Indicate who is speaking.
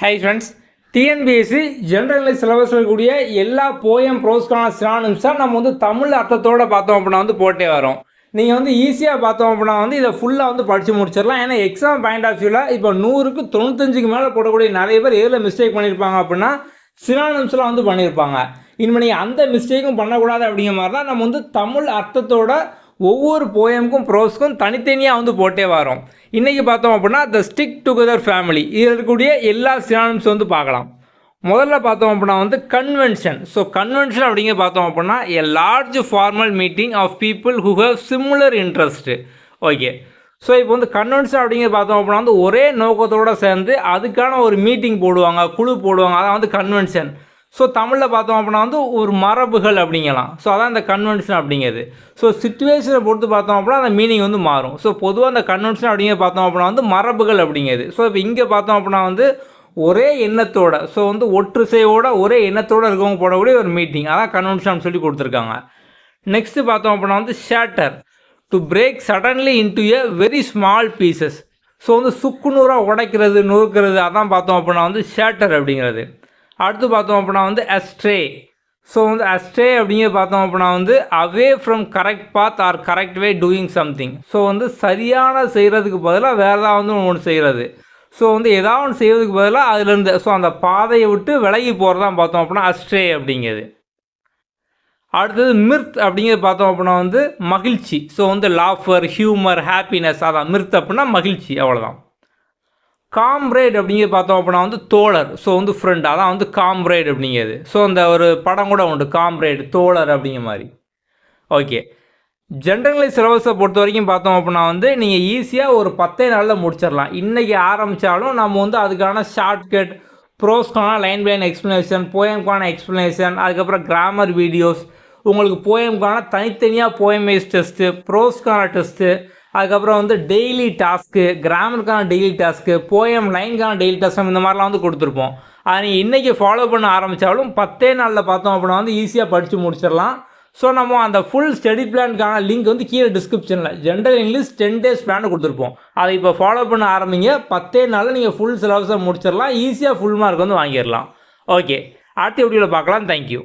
Speaker 1: Hi friends, TNPSC general சிலபஸில் இருக்கக்கூடிய எல்லா போயம் ப்ரோஸ்க்கான சினானிம்ஸாக நம்ம வந்து தமிழ் அர்த்தத்தோடு பார்த்தோம் அப்படின்னா வந்து போட்டே வரோம். நீங்கள் வந்து ஈஸியாக பார்த்தோம் அப்படின்னா வந்து இதை ஃபுல்லாக வந்து படித்து முடிச்சிடலாம். ஏன்னா எக்ஸாம் பாயிண்ட் ஆஃப் வியூவில் இப்போ 100க்கு 95க்கு மேலே போடக்கூடிய நிறைய பேர் எதில் மிஸ்டேக் பண்ணியிருப்பாங்க அப்படின்னா சினானிம்ஸ்லாம் வந்து பண்ணியிருப்பாங்க. இனிமேல் நீங்கள் அந்த மிஸ்டேக்கும் பண்ணக்கூடாது அப்படிங்கிற மாதிரி தான் நம்ம வந்து தமிழ் அர்த்தத்தோட ஒவ்வொரு போயமுக்கும் ப்ரோஸ்க்கும் தனித்தனியாக வந்து போட்டே வரோம். இன்றைக்கி பார்த்தோம் அப்படின்னா த ஸ்டிக் டுகெதர் ஃபேமிலி இதில் இருக்கக்கூடிய எல்லா சினானிம்ஸ் வந்து பார்க்கலாம். முதல்ல பார்த்தோம் அப்படின்னா வந்து கன்வென்ஷன். ஸோ கன்வென்ஷன் அப்படிங்கிற பார்த்தோம் அப்படின்னா a large formal meeting of people who have similar interest. Okay, so இப்போ வந்து கன்வென்ஷன் அப்படிங்கிற பார்த்தோம் அப்படின்னா வந்து ஒரே நோக்கத்தோடு சேர்ந்து அதுக்கான ஒரு மீட்டிங் போடுவாங்க, குழு போடுவாங்க, அதான் வந்து கன்வென்ஷன். ஸோ தமிழில் பார்த்தோம் அப்படின்னா வந்து ஒரு மரபுகள் அப்படிங்கலாம். ஸோ அதான் இந்த கன்வென்ஷன் அப்படிங்கிறது. ஸோ சிச்சுவேஷனை பொறுத்து பார்த்தோம் அப்படின்னா அந்த மீனிங் வந்து மாறும். ஸோ பொதுவாக அந்த கன்வென்ஷன் அப்படிங்கிறது பார்த்தோம் அப்படின்னா வந்து மரபுகள் அப்படிங்கிறது. ஸோ இப்போ இங்கே பார்த்தோம் அப்படின்னா வந்து ஒரே எண்ணத்தோட, ஸோ வந்து ஒற்றுசையோட ஒரே எண்ணத்தோடு இருக்கவங்க போடக்கூடிய ஒரு மீட்டிங், அதான் கன்வென்ஷன் சொல்லி கொடுத்துருக்காங்க. நெக்ஸ்ட்டு பார்த்தோம் அப்படின்னா வந்து chatter, to break suddenly into a very small pieces. So வந்து சுக்குநூறாக உடைக்கிறது, நொறுக்கிறது, அதான் பார்த்தோம் அப்படின்னா வந்து ஷேட்டர் அப்படிங்கிறது. அடுத்து பார்த்தோம் அப்படின்னா வந்து அஸ்ட்ரே. ஸோ வந்து அஸ்ட்ரே அப்படிங்கிறது பார்த்தோம் அப்படின்னா வந்து away from correct path or correct way doing something. So வந்து சரியான செய்கிறதுக்கு பதிலாக வேறு ஏதாவது வந்து ஒன்று செய்கிறது. ஸோ வந்து ஏதாவது ஒன்று செய்கிறதுக்கு பதிலாக அதுலேருந்து ஸோ அந்த பாதையை விட்டு விலகி போகிறதான் பார்த்தோம் அப்படின்னா அஸ்ட்ரே அப்படிங்கிறது. அடுத்தது மிர்த் அப்படிங்கிறது பார்த்தோம் அப்படின்னா வந்து மகிழ்ச்சி. ஸோ வந்து லாஃபர், ஹியூமர், ஹாப்பினஸ், அதான் மிர்த் அப்படின்னா மகிழ்ச்சி, அவ்வளோதான். காம்ரேட் அப்படிங்கிறது பார்த்தோம் அப்படின்னா வந்து தோழர். ஸோ வந்து ஃப்ரெண்ட், அதான் வந்து காம்ரேட் அப்படிங்கிறது. ஸோ அந்த ஒரு படம் கூட உண்டு, காம்ரேட், தோழர் அப்படிங்கிற மாதிரி. ஓகே, ஜென்ரல் சிலபஸை பொறுத்த வரைக்கும் பார்த்தோம் அப்படின்னா வந்து நீங்கள் ஈஸியாக ஒரு 10 நாளில் முடிச்சிடலாம். இன்றைக்கி ஆரம்பித்தாலும் நம்ம வந்து அதுக்கான ஷார்ட்கட், ப்ரோஸ்க்கான லைன் பை லைன் எக்ஸ்ப்ளனேஷன், போயம்க்கான எக்ஸ்ப்ளனேஷன், அதுக்கப்புறம் கிராமர் வீடியோஸ், உங்களுக்கு போயம்க்கான தனித்தனியாக போயம் வைஸ் டெஸ்ட்டு, ப்ரோஸ்க்கான டெஸ்ட்டு, அதுக்கப்புறம் வந்து டெய்லி டாஸ்க்கு, கிராமருக்கான டெய்லி டாஸ்க்கு, போயம் லைனுக்கான டெய்லி டாஸ்க், இந்த மாதிரிலாம் வந்து கொடுத்துருப்போம். அதை நீங்கள் இன்றைக்கி ஃபாலோ பண்ண ஆரம்பித்தாலும் 10 நாளில் பார்த்தோம் அப்படின்னா வந்து ஈஸியாக படித்து முடிச்சிடலாம். ஸோ நம்ம அந்த ஃபுல் ஸ்டடி பிளானுக்கான லிங்க் வந்து கீழே டிஸ்கிரிப்ஷனில் ஜென்ரல் இங்கிலீஷ் 10 days பிளான் கொடுத்துருப்போம். அதை இப்போ ஃபாலோ பண்ண ஆரம்பிங்க. 10 நாளில் நீங்கள் ஃபுல் சிலபஸை முடிச்சிடலாம். ஈஸியாக ஃபுல் மார்க் வந்து வாங்கிடலாம். ஓகே, அடுத்த வீடியோவில் பார்க்கலாம். தேங்க்யூ.